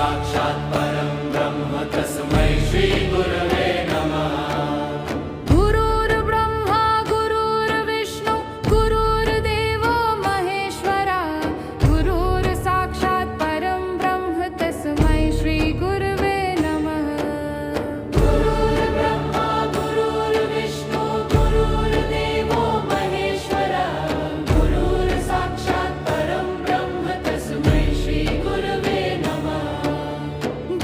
साक्षात् परं ब्रह्म तस्मै श्री गुरवे नमः। गुरुर्ब्रह्मा गुरुर्विष्णु गुरुर्देवो महेश्वरा गुरुर्साक्षात् परं ब्रह्म तस्मै श्री गुरवे नमः। गुरुर्ब्रह्मा गुरुर्विष्णु गुरुर्देवो महेश्वरा गुरुर्साक्षात् परं ब्रह्म तस्मै श्री गुरवे नमः।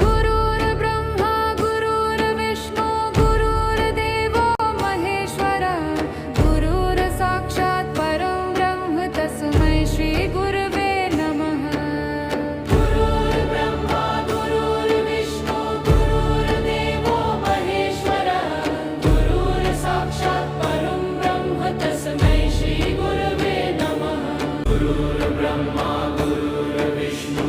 गुरुर्ब्रह्मा गुरुर्विष्णु गुरुर्देवो महेश्वरा गुरुर्साक्षात् परं ब्रह्म तस्मै श्री गुरवे नमः। गुरुर्ब्रह्मा गुरुर्विष्णु गुरुर्देवो महेश्वरा गुरुर्साक्षात् परं ब्रह्म तस्मै श्री गुरवे नमः। गुरुर्ब्रह्मा गुरुर्विष्णु